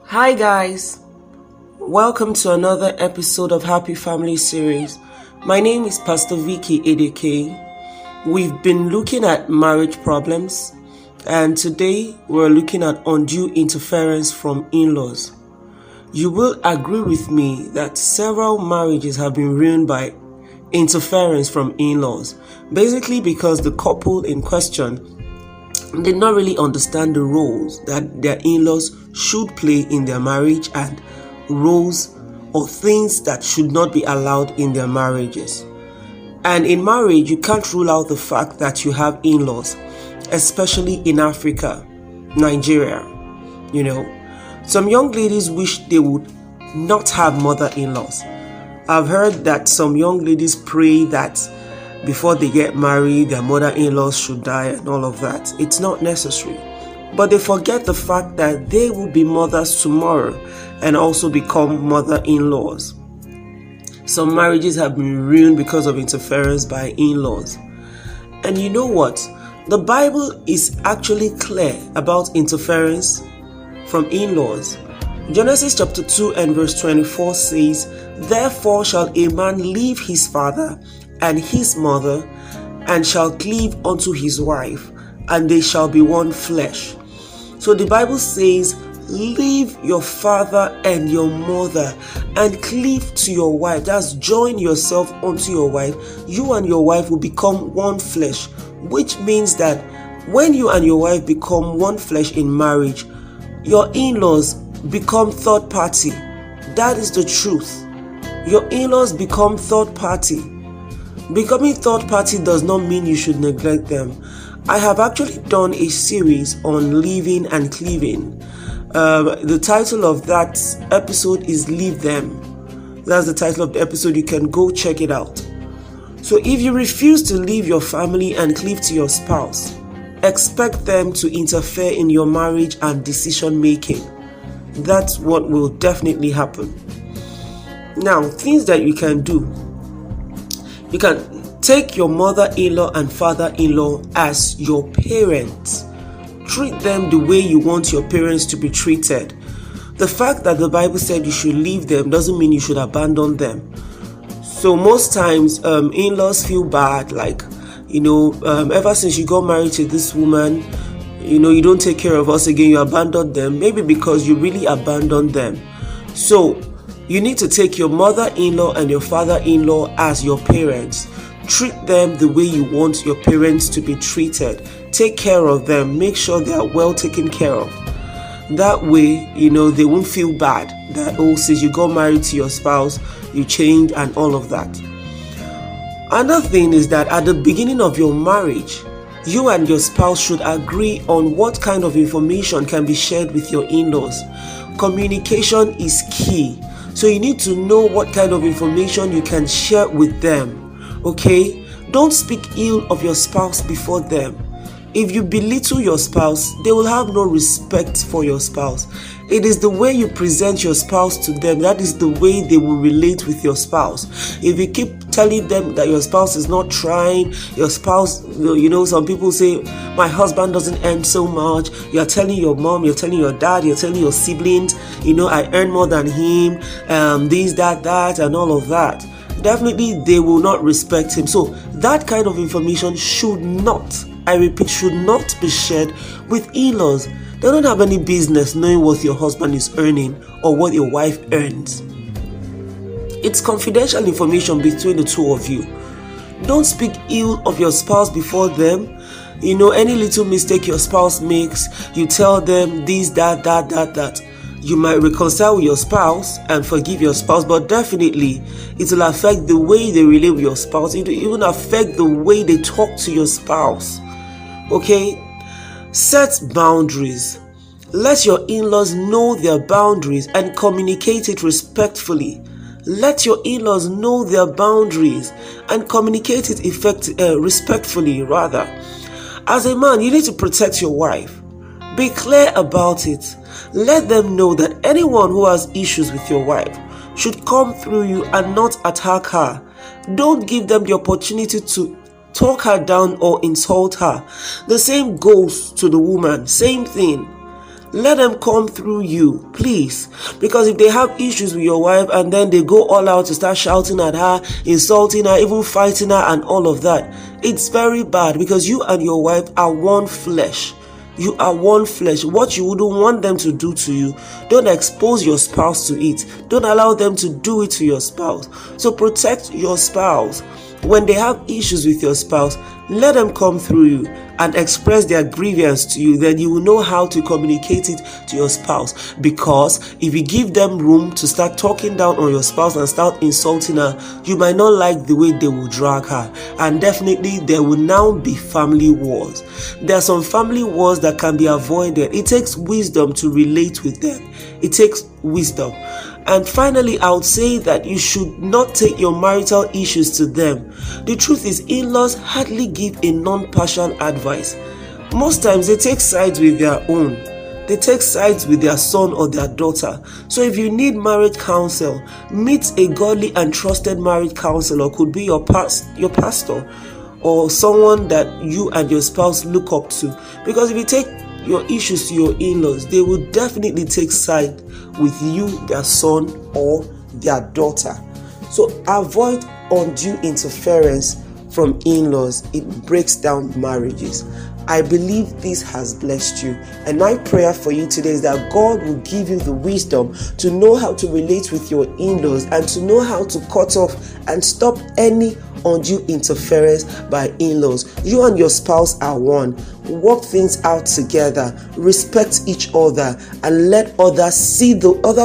Hi guys, welcome to another episode of Happy Family Series. My name is Pastor Vickie Edeke. We've been looking at marriage problems, and today we're looking at undue interference from in-laws. You will agree with me that several marriages have been ruined by interference from in-laws, basically because the couple in question did not really understand the roles that their in-laws should play in their marriage and roles or things that should not be allowed in their marriages. And in marriage, you can't rule out the fact that you have in-laws, especially in Africa, Nigeria. Some young ladies wish they would not have mother-in-laws. I've heard that some young ladies pray that before they get married, their mother-in-laws should die and all of that. It's not necessary. But they forget the fact that they will be mothers tomorrow and also become mother-in-laws. Some marriages have been ruined because of interference by in-laws. And you know what? The Bible is actually clear about interference from in-laws. Genesis chapter 2 and verse 24 says, "Therefore shall a man leave his father and his mother, and shall cleave unto his wife, and they shall be one flesh." So the Bible says, leave your father and your mother and cleave to your wife. That's join yourself unto your wife. You and your wife will become one flesh, which means that when you and your wife become one flesh in marriage, your in-laws become third party. That is the truth. Your in-laws become third party. Becoming third party does not mean you should neglect them. I have actually done a series on leaving and cleaving. The title of that episode is Leave Them. That's the title of the episode. You can go check it out. So if you refuse to leave your family and cleave to your spouse, expect them to interfere in your marriage and decision making. That's what will definitely happen. Now, things that you can do. You can take your mother-in-law and father-in-law as your parents. Treat them the way you want your parents to be treated. The fact that the Bible said you should leave them doesn't mean you should abandon them. So most times, in-laws feel bad, ever since you got married to this woman, you don't take care of us again, you abandoned them, maybe because you really abandoned them. So you need to take your mother-in-law and your father-in-law as your parents. Treat them the way you want your parents to be treated. Take care of them. Make sure they are well taken care of. That way, they won't feel bad that, since you got married to your spouse, you changed and all of that. Another thing is that at the beginning of your marriage, you and your spouse should agree on what kind of information can be shared with your in-laws. Communication is key. So you need to know what kind of information you can share with them. Okay? Don't speak ill of your spouse before them. If you belittle your spouse, they will have no respect for your spouse. It is the way you present your spouse to them. That is the way they will relate with your spouse. If you keep telling them that your spouse is not trying, your spouse, some people say, my husband doesn't earn so much. You're telling your mom, you're telling your dad, you're telling your siblings, I earn more than him, this, that, and all of that. Definitely, they will not respect him. So that kind of information should not, I repeat, should not be shared with in-laws. They don't have any business knowing what your husband is earning or what your wife earns. It's confidential information between the two of you. Don't speak ill of your spouse before them. Any little mistake your spouse makes, you tell them this, that. You might reconcile with your spouse and forgive your spouse, but definitely it will affect the way they relate with your spouse. It will even affect the way they talk to your spouse. Okay? Set boundaries. Let your in-laws know their boundaries and communicate it respectfully. Let your in-laws know their boundaries and communicate it respectfully, rather. As a man, you need to protect your wife. Be clear about it. Let them know that anyone who has issues with your wife should come through you and not attack her. Don't give them the opportunity to talk her down or insult her. The same goes to the woman. Same thing. Let them come through you, please. Because if they have issues with your wife and then they go all out to start shouting at her, insulting her, even fighting her and all of that, it's very bad, because you and your wife are one flesh. You are one flesh. What you wouldn't want them to do to you, don't expose your spouse to it. Don't allow them to do it to your spouse. So protect your spouse. When they have issues with your spouse, let them come through you and express their grievance to you. Then you will know how to communicate it to your spouse. Because if you give them room to start talking down on your spouse and start insulting her, you might not like the way they will drag her. And definitely there will now be family wars. There are some family wars that can be avoided. It takes wisdom to relate with them. It takes wisdom. And finally, I would say that you should not take your marital issues to them. The truth is, in-laws hardly give a non-partial advice. Most times they take sides with their own. They take sides with their son or their daughter. So if you need marriage counsel, meet a godly and trusted marriage counselor. Could be your pastor or someone that you and your spouse look up to. Because if you take your issues to your in-laws, they will definitely take side with you, their son or their daughter. So avoid undue interference from in-laws. It breaks down marriages. I believe this has blessed you, and my prayer for you today is that God will give you the wisdom to know how to relate with your in-laws and to know how to cut off and stop any undue interference by in-laws. You and your spouse are one. Work things out together, respect each other, and let other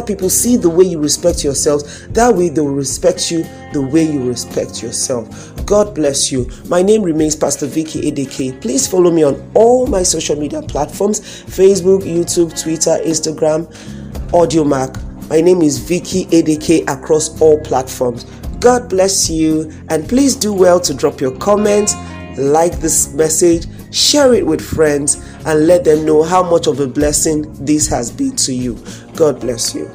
people see the way you respect yourselves. That way they will respect you the way you respect yourself. God bless you. My name remains Pastor Vickie Edeke. Please follow me on all my social media platforms: Facebook, YouTube, Twitter, Instagram, Audiomack. My name is Vickie Edeke across all platforms. God bless you, and please do well to drop your comments, like this message, share it with friends, and let them know how much of a blessing this has been to you. God bless you.